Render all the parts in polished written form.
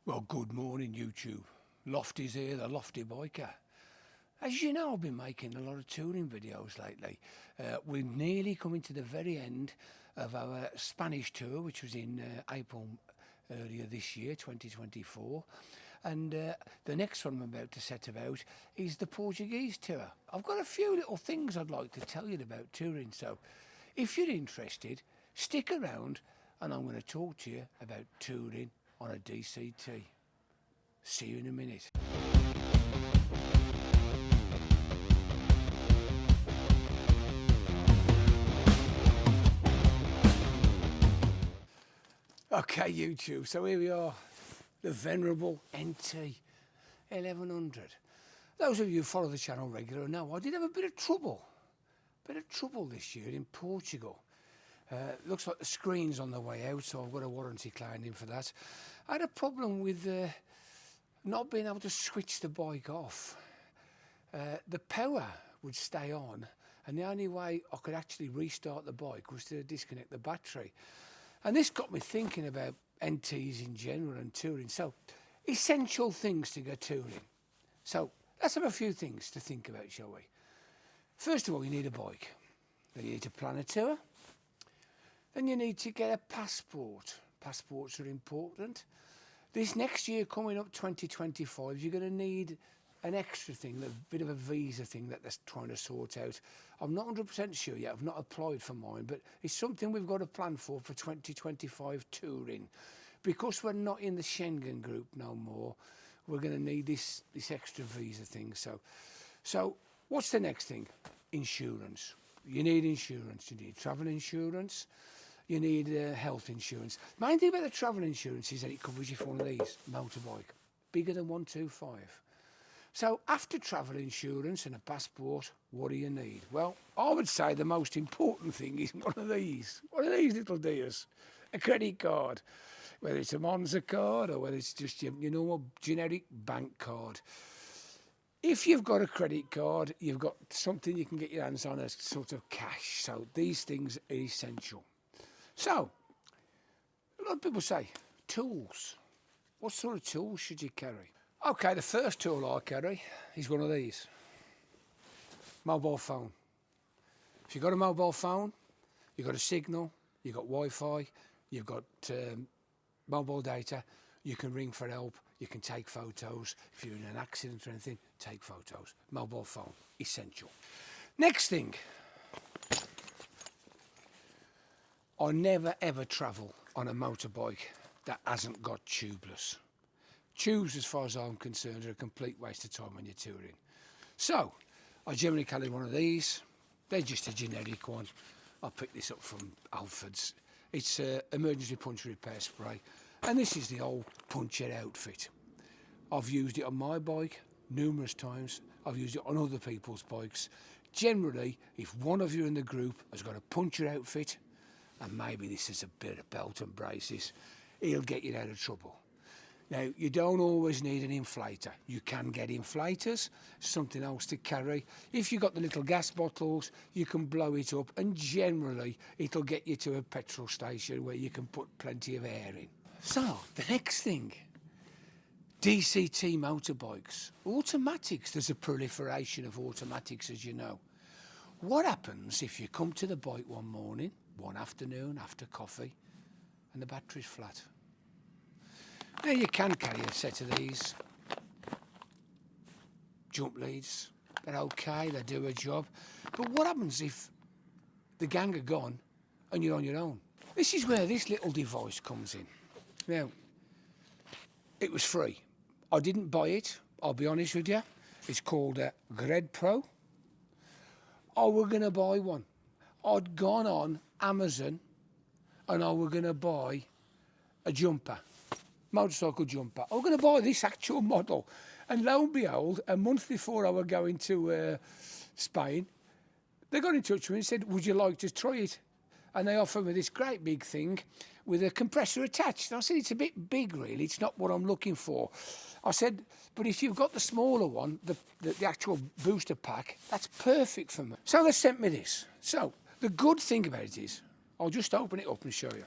Well, good morning, YouTube. Lofty's here, the Lofty Biker. As you know, I've been making a lot of touring videos lately. We're nearly coming to the very end of our Spanish tour, which was in April earlier this year, 2024. And the next one I'm about to set about is the Portuguese tour. I've got a few little things I'd like to tell you about touring, so if you're interested, stick around and I'm going to talk to you about touring on a DCT. See you in a minute. Okay, YouTube, so here we are, the venerable NT 1100. Those of you who follow the channel regularly know I did have a bit of trouble this year in Portugal. Looks like the screen's on the way out, so I've got a warranty claim in for that. I had a problem with not being able to switch the bike off. The power would stay on, and the only way I could actually restart the bike was to disconnect the battery. And this got me thinking about NTs in general and touring. So, essential things to go touring. So, let's have a few things to think about, shall we? First of all, you need a bike. Then you need to plan a tour. Then you need to get a passport. Passports are important. This next year coming up, 2025, you're going to need an extra thing, a bit of a visa thing that they're trying to sort out. I'm not 100% sure yet, I've not applied for mine, but it's something we've got to plan for 2025 touring. Because we're not in the Schengen group no more, we're going to need this extra visa thing. So what's the next thing? Insurance. You need insurance, you need travel insurance. You need health insurance. Main thing about the travel insurance is that it covers you for one of these, motorbike, bigger than 125. So after travel insurance and a passport, what do you need? Well, I would say the most important thing is one of these little dears, a credit card, whether it's a Monza card or whether it's just your normal generic bank card. If you've got a credit card, you've got something you can get your hands on as sort of cash. So these things are essential. So, a lot of people say, tools. What sort of tools should you carry? Okay, the first tool I carry is one of these. Mobile phone. If you've got a mobile phone, you've got a signal, you've got Wi-Fi, you've got mobile data, you can ring for help, you can take photos. If you're in an accident or anything, take photos. Mobile phone, essential. Next thing. I never ever travel on a motorbike that hasn't got tubeless. Tubes, as far as I'm concerned, are a complete waste of time when you're touring. So, I generally carry one of these. They're just a generic one. I picked this up from Alfred's. It's emergency puncture repair spray. And this is the old puncher outfit. I've used it on my bike numerous times. I've used it on other people's bikes. Generally, if one of you in the group has got a puncher outfit, and maybe this is a bit of belt and braces, he'll get you out of trouble. Now, you don't always need an inflator. You can get inflators, something else to carry. If you've got the little gas bottles, you can blow it up, and generally, it'll get you to a petrol station where you can put plenty of air in. So, the next thing, DCT motorbikes. Automatics, there's a proliferation of automatics, as you know. What happens if you come to the bike one morning, one afternoon after coffee, and the battery's flat? Now you can carry a set of these jump leads. They're okay, they do a job. But what happens if the gang are gone and you're on your own? This is where this little device comes in. Now, it was free. I didn't buy it, I'll be honest with you. It's called a Grepro. I were going to buy one. I'd gone on Amazon and I were going to buy a jumper, motorcycle jumper. I was going to buy this actual model. And lo and behold, a month before I were going to Spain, they got in touch with me and said, would you like to try it? And they offered me this great big thing with a compressor attached. And I said, it's a bit big really, it's not what I'm looking for. I said, but if you've got the smaller one, the actual booster pack, that's perfect for me. So they sent me this. So the good thing about it is, I'll just open it up and show you.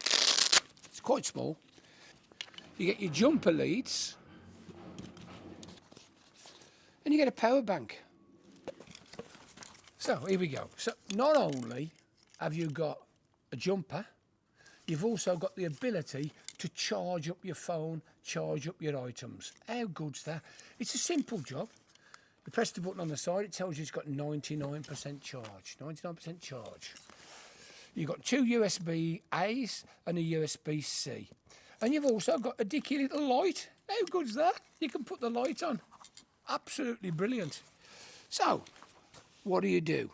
It's quite small. You get your jumper leads, and you get a power bank. So here we go. So not only have you got a jumper, you've also got the ability to charge up your phone, charge up your items. How good's that? It's a simple job. You press the button on the side, it tells you it's got 99% charge. 99% charge. You've got two USB-A's and a USB-C. And you've also got a dicky little light. How good's that? You can put the light on. Absolutely brilliant. So, what do?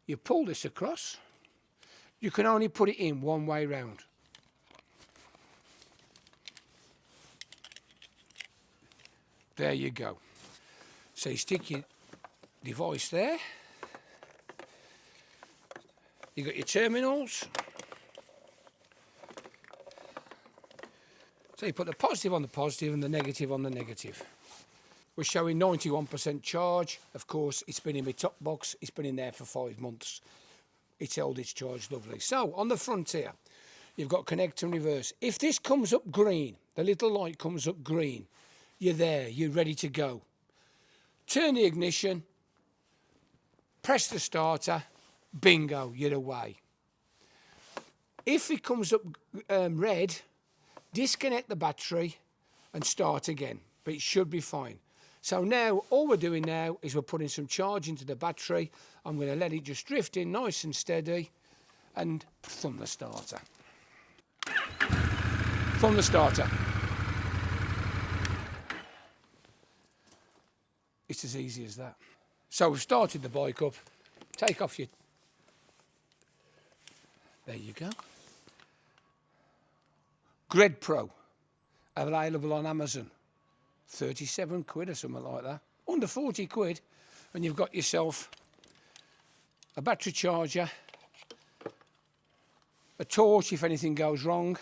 You pull this across. You can only put it in one way round. There you go. So you stick your device there. You got your terminals. So you put the positive on the positive and the negative on the negative. We're showing 91% charge. Of course, it's been in my top box. It's been in there for 5 months. It's held its charge lovely. So on the front here, you've got connect and reverse. If this comes up green, the little light comes up green, you're there, you're ready to go. Turn the ignition, press the starter, bingo, you're away. If it comes up red, disconnect the battery and start again, but it should be fine. So now, all we're doing now is we're putting some charge into the battery. I'm going to let it just drift in nice and steady and thumb the starter. Thumb the starter. It's as easy as that. So we've started the bike up. Take off your... There you go. Grepro, available on Amazon. 37 quid or something like that. Under 40 quid, and you've got yourself a battery charger, a torch if anything goes wrong,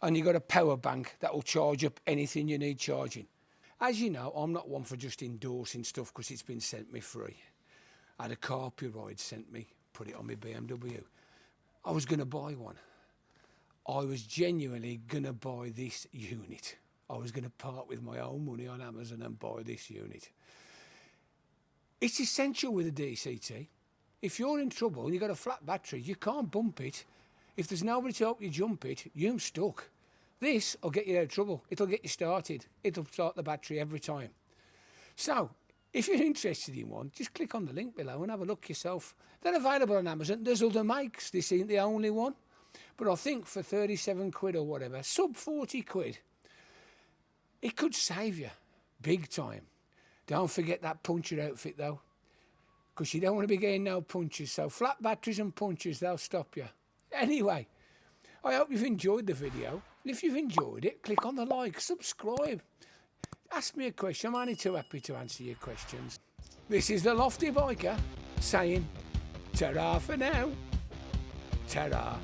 and you've got a power bank that will charge up anything you need charging. As you know, I'm not one for just endorsing stuff because it's been sent me free. I had a carpy ride sent me, put it on my BMW. I was going to buy one. I was genuinely going to buy this unit. I was going to part with my own money on Amazon and buy this unit. It's essential with a DCT. If you're in trouble and you've got a flat battery, you can't bump it. If there's nobody to help you jump it, you're stuck. This will get you out of trouble. It'll get you started. It'll start the battery every time. So, if you're interested in one, just click on the link below and have a look yourself. They're available on Amazon. There's other makes. This ain't the only one. But I think for 37 quid or whatever, sub 40 quid, it could save you big time. Don't forget that puncher outfit though, because you don't want to be getting no punches. So flat batteries and punches, they'll stop you. Anyway, I hope you've enjoyed the video. And if you've enjoyed it, click on the like, subscribe. Ask me a question. I'm only too happy to answer your questions. This is the Lofty Biker saying ta-ra for now. Ta-ra.